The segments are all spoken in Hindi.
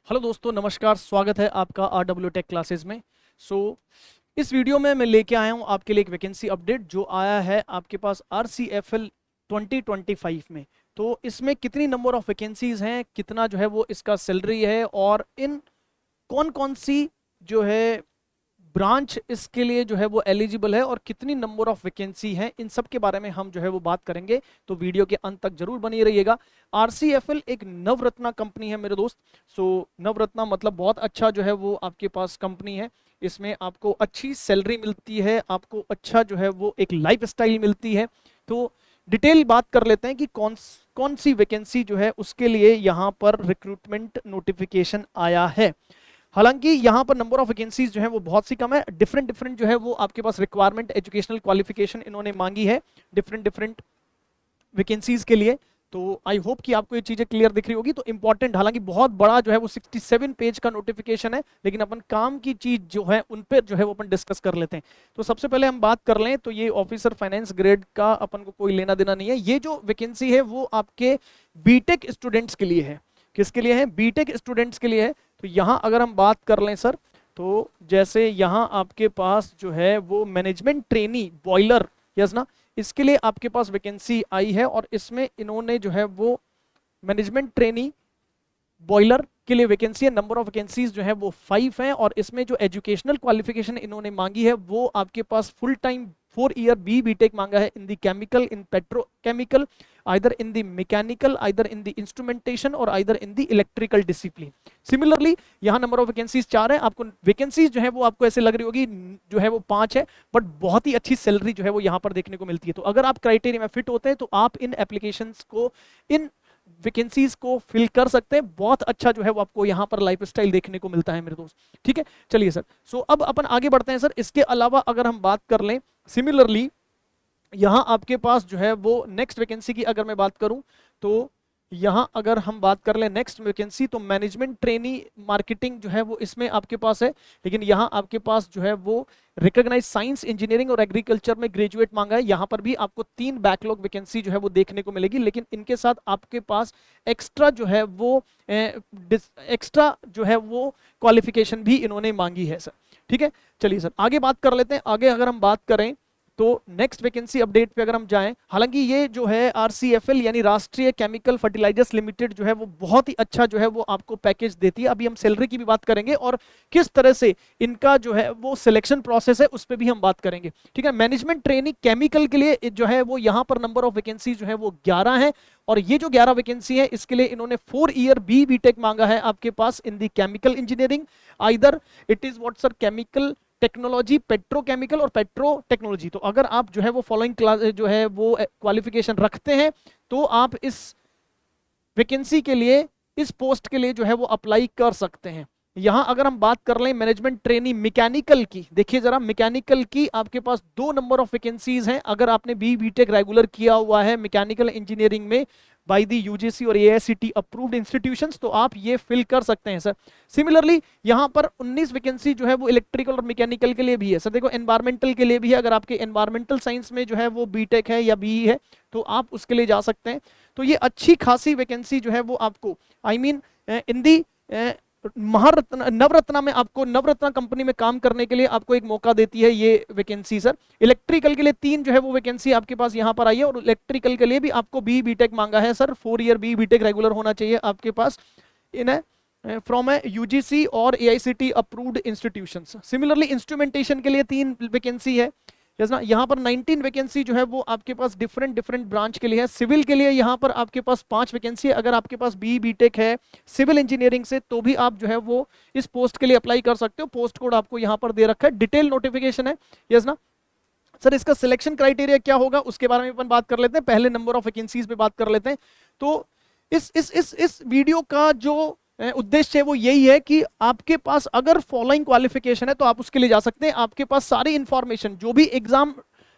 हेलो दोस्तों, नमस्कार। स्वागत है आपका RW टेक क्लासेस में। इस वीडियो में मैं लेके आया हूँ आपके लिए एक वैकेंसी अपडेट जो आया है आपके पास RCFL 2025 में। तो इसमें कितनी नंबर ऑफ वैकेंसीज हैं, कितना जो है वो इसका सैलरी है, और इन कौन कौन सी जो है ब्रांच इसके लिए जो है वो एलिजिबल है, और कितनी नंबर ऑफ वैकेंसी है, इन सब के बारे में हम जो है वो बात करेंगे। तो वीडियो के अंत तक जरूर बनी रहिएगा। RCFL एक नवरत्ना कंपनी है मेरे दोस्त। नवरत्ना मतलब बहुत अच्छा जो है वो आपके पास कंपनी है। इसमें आपको अच्छी सैलरी मिलती है, आपको अच्छा जो है वो एक लाइफ स्टाइल मिलती है। तो डिटेल बात कर लेते हैं कि कौन सी वैकेंसी जो है उसके लिए यहाँ पर रिक्रूटमेंट नोटिफिकेशन आया है। हालांकि यहाँ पर नंबर ऑफ वैकेंसीज जो है वो बहुत सी कम है। डिफरेंट डिफरेंट जो है वो आपके पास रिक्वायरमेंट, एजुकेशनल क्वालिफिकेशन इन्होंने मांगी है डिफरेंट डिफरेंट वैकेंसीज के लिए। तो आई होप कि आपको ये चीजें क्लियर दिख रही होगी। तो इंपॉर्टेंट, हालांकि बहुत बड़ा जो है वो 67 पेज का नोटिफिकेशन है, लेकिन अपन काम की चीज जो है उन पर जो है वो अपन डिस्कस कर लेते हैं। तो सबसे पहले हम बात कर लें तो ये ऑफिसर फाइनेंस ग्रेड का अपन को कोई लेना देना नहीं है। ये जो वैकेंसी है वो आपके बीटेक स्टूडेंट्स के लिए है। किसके लिए है? बीटेक स्टूडेंट्स के लिए है। तो यहाँ अगर हम बात कर लें सर, तो जैसे यहाँ आपके पास जो है वो मैनेजमेंट ट्रेनी बॉयलर, यस ना, इसके लिए आपके पास वैकेंसी आई है। और इसमें इन्होंने जो है वो मैनेजमेंट ट्रेनी बॉयलर के लिए वैकेंसी है। नंबर ऑफ वैकेंसीज जो है वो 5 हैं। और इसमें जो एजुकेशनल क्वालिफिकेशन इन्होंने मांगी है वो आपके पास फुल टाइम 4 ईयर बीटेक मांगा है in the chemical, in petrochemical, either in the mechanical, either in the instrumentation, और either in the electrical discipline. Similarly यहाँ नंबर ऑफ वैकेंसीज 4 है। आपको वैकेंसीज जो है वो आपको ऐसे लग रही होगी जो है वो 5 है, बट बहुत ही अच्छी सैलरी जो है वो यहाँ पर देखने को मिलती है। तो अगर आप क्राइटेरिया में फिट होते हैं तो आप इन एप्लीकेशंस को, इन वैकेंसीज को फिल कर सकते हैं। बहुत अच्छा जो है वो आपको यहाँ पर लाइफ स्टाइल देखने को मिलता है मेरे दोस्त। ठीक है, चलिए सर। अब अपन आगे बढ़ते हैं सर। इसके अलावा अगर हम बात कर लें, सिमिलरली यहाँ आपके पास जो है वो नेक्स्ट वैकेंसी की अगर मैं बात करूं, तो यहाँ अगर हम बात कर लें नेक्स्ट वैकेंसी, तो मैनेजमेंट ट्रेनी मार्केटिंग जो है वो इसमें आपके पास है। लेकिन यहाँ आपके पास जो है वो रिकॉग्नाइज साइंस, इंजीनियरिंग और एग्रीकल्चर में ग्रेजुएट मांगा है। यहाँ पर भी आपको 3 बैकलॉग वैकेंसी जो है वो देखने को मिलेगी। लेकिन इनके साथ आपके पास एक्स्ट्रा जो है वो एक्स्ट्रा जो है वो क्वालिफिकेशन भी इन्होंने मांगी है सर। ठीक है, चलिए सर आगे बात कर लेते हैं। आगे अगर हम बात करें तो नेक्स्ट वैकेंसी अपडेट पे अगर हम जाएं, हालांकि ये जो है RCFL यानी राष्ट्रीय केमिकल फर्टिलाइजर्स लिमिटेड जो है वो बहुत ही अच्छा जो है वो आपको पैकेज देती है। अभी हम सैलरी की भी बात करेंगे और किस तरह से इनका जो है वो सिलेक्शन प्रोसेस है उस पर भी हम बात करेंगे। ठीक है, मैनेजमेंट ट्रेनिंग केमिकल के लिए जो है वो यहाँ पर नंबर ऑफ वैकेंसी जो है वो 11 है। और ये जो 11 वैकेंसी है इसके लिए इन्होंने 4 ईयर बीटेक मांगा है आपके पास in the chemical engineering, either it is what sir, chemical technology, petrochemical और पेट्रो टेक्नोलॉजी। तो अगर आप जो है वो फॉलोइंग क्लास जो है वो क्वालिफिकेशन रखते हैं तो आप इस वैकेंसी के लिए, इस पोस्ट के लिए जो है वो अप्लाई कर सकते हैं। यहां अगर हम बात कर लें मैनेजमेंट ट्रेनी मैकेनिकल की, देखिए जरा, मैकेनिकल की आपके पास 2 नंबर ऑफ वैकेंसीज हैं। अगर आपने बीटेक रेगुलर किया हुआ है मैकेनिकल इंजीनियरिंग में बाय दी यूजीसी और AICTE अप्रूव्ड इंस्टीट्यूशंस, तो आप ये फिल कर सकते हैं सर। सिमिलरली यहां पर 19 वैकेंसी जो है वो इलेक्ट्रिकल और मैकेनिकल के लिए भी है सर। देखो, एनवायरमेंटल के लिए भी है। अगर आपके एनवायरमेंटल साइंस में जो है वो बीटेक है या बीई है तो आप उसके लिए जा सकते हैं। तो ये अच्छी खासी वैकेंसी जो है वो आपको, आई मीन इन दी महारत्न नवरत्ना में, आपको नवरत्ना कंपनी में काम करने के लिए आपको एक मौका देती है ये वैकेंसी सर। इलेक्ट्रिकल के लिए 3 जो है वो वैकेंसी आपके पास यहाँ पर आई है। और इलेक्ट्रिकल के लिए भी आपको बीटेक मांगा है सर। 4 ईयर बीटेक रेगुलर होना चाहिए आपके पास इन फ्रॉम ए यूजीसी और AICTE approved institutions. Similarly instrumentation के लिए 3 वैकेंसी है, यस ना। यहाँ पर 19 वैकेंसी जो है वो आपके पास डिफरेंट डिफरेंट ब्रांच के लिए है। सिविल के लिए यहाँ पर आपके पास 5 वैकेंसी है। अगर आपके पास बीटेक है सिविल इंजीनियरिंग से तो भी आप जो है वो इस पोस्ट के लिए अप्लाई कर सकते हो। पोस्ट कोड आपको यहाँ पर दे रखा है, डिटेल नोटिफिकेशन है, यस ना सर। इसका सिलेक्शन क्राइटेरिया क्या होगा उसके बारे में अपन बात कर लेते हैं। पहले नंबर ऑफ वैकेंसीज पे बात कर लेते हैं। तो इस वीडियो का जो उद्देश्य है वो यही है कि आपके पास अगर फॉलोइंग क्वालिफिकेशन है तो आप उसके लिए जा सकते हैं। आपके पास सारी इंफॉर्मेशन, जो भी एग्जाम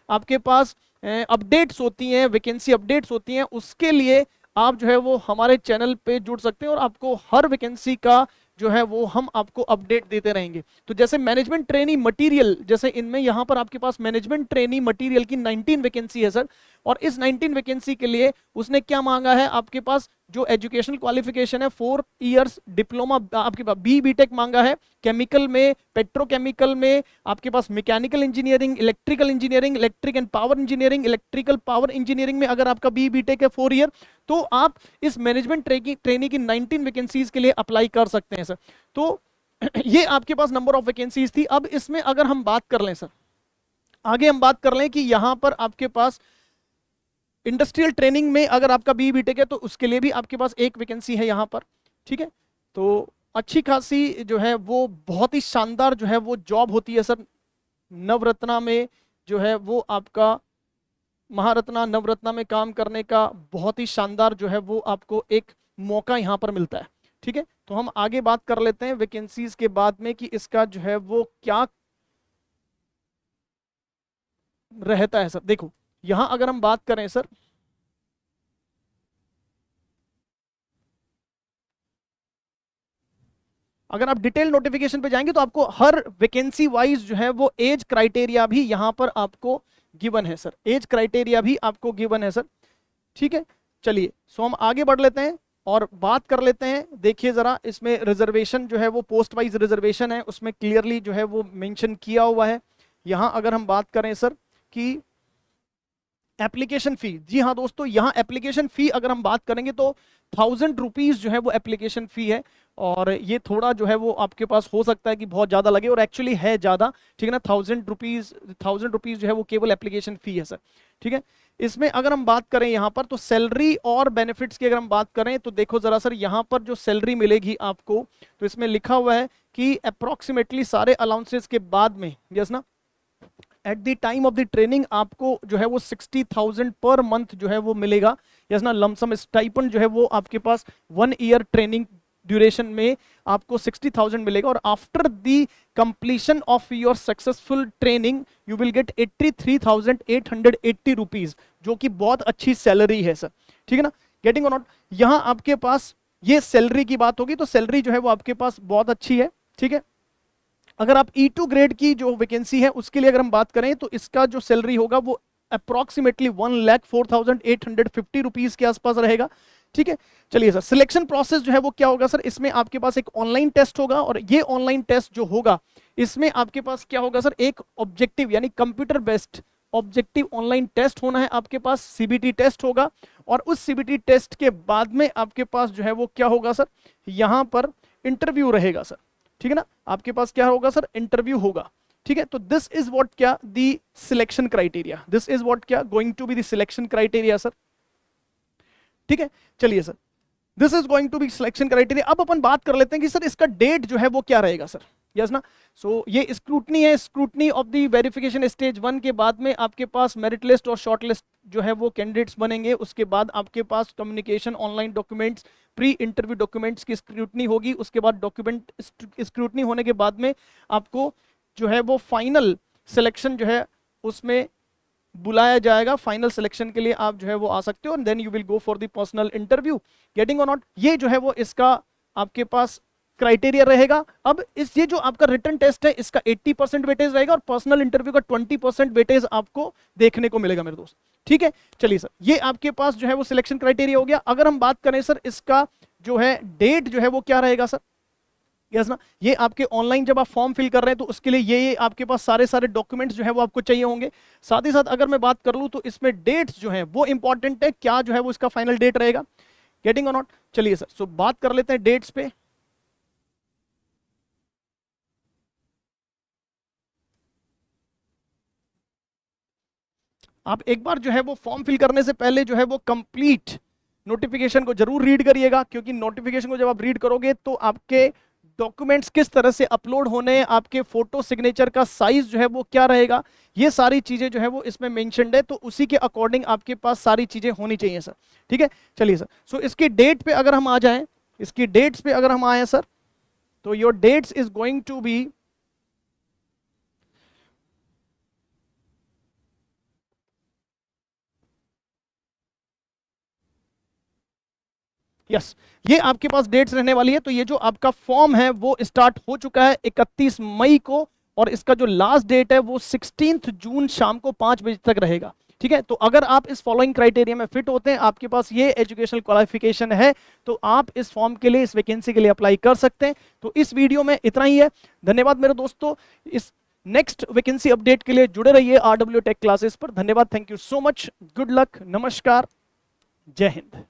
आपके पास अपडेट्स होती हैं, वैकेंसी अपडेट्स होती हैं, उसके लिए आप जो है वो हमारे चैनल पे जुड़ सकते हैं और आपको हर वैकेंसी का जो है वो हम आपको अपडेट देते रहेंगे। तो जैसे मैनेजमेंट ट्रेनी मटेरियल, जैसे इनमें यहाँ पर आपके पास मैनेजमेंट ट्रेनी मटेरियल की 19 वैकेंसी है सर। और इस 19 वैकेंसी के लिए उसने क्या मांगा है आपके पास, जो एजुकेशनल क्वालिफिकेशन है 4 इयर्स डिप्लोमा आपके पास, बीटेक मांगा है केमिकल में, पेट्रोकेमिकल में, आपके पास mechanical engineering, electrical engineering, electric and power engineering, electrical power engineering में अगर आपका बीटेक है 4 ईयर, तो आप इस मैनेजमेंट ट्रेनी की 19 वैकेंसीज के लिए अप्लाई कर सकते हैं सर। तो ये आपके पास नंबर ऑफ वैकेंसीज थी। अब इसमें अगर हम बात कर लें सर, आगे हम बात कर लें कि यहां पर आपके पास इंडस्ट्रियल ट्रेनिंग में अगर आपका बीटेक है तो उसके लिए भी आपके पास एक वैकेंसी है यहां पर, ठीक है। तो अच्छी खासी जो है वो बहुत ही शानदार जो है वो जॉब होती है सर। नवरत्ना में जो है वो आपका महारत्ना नवरत्ना में काम करने का बहुत ही शानदार जो है वो आपको एक मौका यहां पर मिलता है, ठीक है। तो हम आगे बात कर लेते हैं वैकेंसीज के बाद में कि इसका जो है वो क्या रहता है सर। देखो यहां अगर हम बात करें सर, अगर आप डिटेल नोटिफिकेशन पे जाएंगे तो आपको हर वैकेंसी वाइज जो है वो एज क्राइटेरिया भी यहां पर आपको गिवन है सर, एज क्राइटेरिया भी आपको गिवन है सर, ठीक है। चलिए सो हम आगे बढ़ लेते हैं और बात कर लेते हैं। देखिए जरा इसमें रिजर्वेशन जो है वो पोस्ट वाइज रिजर्वेशन है, उसमें क्लियरली जो है वो मेंशन किया हुआ है। यहां अगर हम बात करें सर कि एप्लीकेशन फी, जी हाँ दोस्तों, यहाँ एप्लीकेशन फी अगर हम बात करेंगे तो 1000 रुपीज जो है वो एप्लीकेशन फी है। और ये थोड़ा जो है वो आपके पास हो सकता है कि बहुत ज्यादा लगे, और एक्चुअली है ज्यादा, ठीक है ना। 1000 रुपीज जो है वो केवल एप्लीकेशन फी है सर, ठीक है। इसमें अगर हम बात करें यहाँ पर तो सैलरी और बेनिफिट्स की अगर हम बात करें तो देखो जरा सर, यहाँ पर जो सैलरी मिलेगी आपको, तो इसमें लिखा हुआ है कि अप्रोक्सीमेटली सारे अलाउंसेस के बाद में, यस ना, at the time of the training आपको जो है वो 60,000 पर मंथ जो है वो मिलेगा, यस ना। लमसम स्टाइपेंड जो है वो आपके पास 1 ईयर ट्रेनिंग ड्यूरेशन में आपको 60,000 मिलेगा। और after the completion of your successful training you will get 83,880 rupees, जो कि बहुत अच्छी सैलरी है सर, ठीक है ना। गेटिंग और नॉट, यहां आपके पास ये सैलरी की बात होगी तो सैलरी जो है वो आपके पास बहुत अच्छी है, ठीक है। अगर आप E2 ग्रेड की जो वैकेंसी है उसके लिए अगर हम बात करें तो इसका जो सैलरी होगा वो अप्रोक्सीमेटली 1,04,850 रुपीज के आसपास रहेगा, ठीक है। चलिए सर, सिलेक्शन प्रोसेस जो है वो क्या होगा सर, इसमें आपके पास एक ऑनलाइन टेस्ट होगा, और ये ऑनलाइन टेस्ट जो होगा इसमें आपके पास क्या होगा सर, एक ऑब्जेक्टिव यानी computer based objective online test होना है आपके पास, सीबीटी टेस्ट होगा। और उस सीबीटी टेस्ट के बाद में आपके पास जो है वो क्या होगा सर, यहां पर इंटरव्यू रहेगा सर, ठीक है ना। आपके पास क्या होगा सर, इंटरव्यू होगा, ठीक है। तो दिस इज व्हाट क्या the selection criteria, this is what क्या going to be the selection criteria sir, ठीक है। चलिए sir, this is going to be selection criteria. अब अपन बात कर लेते हैं कि सर इसका डेट जो है वो क्या रहेगा सर, यस ना। सो ये स्क्रूटनी है, scrutiny of the verification stage 1 के बाद में आपके पास मेरिट लिस्ट और शॉर्ट लिस्ट जो है वो कैंडिडेट्स बनेंगे। उसके बाद आपके पास communication, online documents, pre interview documents की स्क्रूटनी होगी। उसके बाद डॉक्यूमेंट स्क्रूटनी होने के बाद में आपको जो है वो फाइनल सिलेक्शन जो है उसमें बुलाया जाएगा। फाइनल सिलेक्शन के लिए आप जो है वो आ सकते हो, then you will go for the personal interview. Getting or not, ये जो है वो इसका आपके पास क्राइटेरिया रहेगा। अब इस ये जो आपका रिटन टेस्ट है इसका 80% वेटेज रहेगा और पर्सनल इंटरव्यू का 20% वेटेज आपको देखने को मिलेगा मेरे दोस्त, ठीक है। चलिए सर, ये आपके पास जो है वो सिलेक्शन क्राइटेरिया हो गया। अगर हम बात करें सर इसका जो है डेट जो है वो क्या रहेगा सर, यस ना। ये आपके ऑनलाइन जब आप फॉर्म फिल कर रहे हैं तो उसके लिए ये आपके पास सारे सारे डॉक्यूमेंट्स जो है वो आपको चाहिए होंगे। साथ ही साथ अगर मैं बात कर लूं तो इसमें डेट्स जो है वो इंपॉर्टेंट है, क्या जो है वो इसका फाइनल डेट रहेगा। गेटिंग और नॉट, चलिए सर, सो बात कर लेते हैं डेट्स पे। आप एक बार जो है वो फॉर्म फिल करने से पहले जो है वो कंप्लीट नोटिफिकेशन को जरूर रीड करिएगा, क्योंकि नोटिफिकेशन को जब आप रीड करोगे तो आपके डॉक्यूमेंट्स किस तरह से अपलोड होने हैं, आपके फोटो सिग्नेचर का साइज जो है वो क्या रहेगा, ये सारी चीजें जो है वो इसमें मेंशन्ड है। तो उसी के अकॉर्डिंग आपके पास सारी चीजें होनी चाहिए सर, ठीक है। चलिए सर, सो इसकी डेट पे अगर हम आ जाएं, इसकी डेट्स पे अगर हम आए सर, तो your dates is going to be yes, ये आपके पास डेट्स रहने वाली है। तो ये जो आपका फॉर्म है वो स्टार्ट हो चुका है 31 मई को, और इसका जो लास्ट डेट है वो 16 जून शाम को 5 बजे तक रहेगा। ठीक है, तो अगर आप इस फॉलोइंग क्राइटेरिया में फिट होते हैं, आपके पास ये एजुकेशनल क्वालिफिकेशन है, तो आप इस फॉर्म के लिए, इस वैकेंसी के लिए अप्लाई कर सकते हैं। तो इस वीडियो में इतना ही है। धन्यवाद मेरे दोस्तों। इस नेक्स्ट वैकेंसी अपडेट के लिए जुड़े रहिए RW टेक क्लासेस पर। धन्यवाद, thank you so much, good luck, नमस्कार, जय हिंद।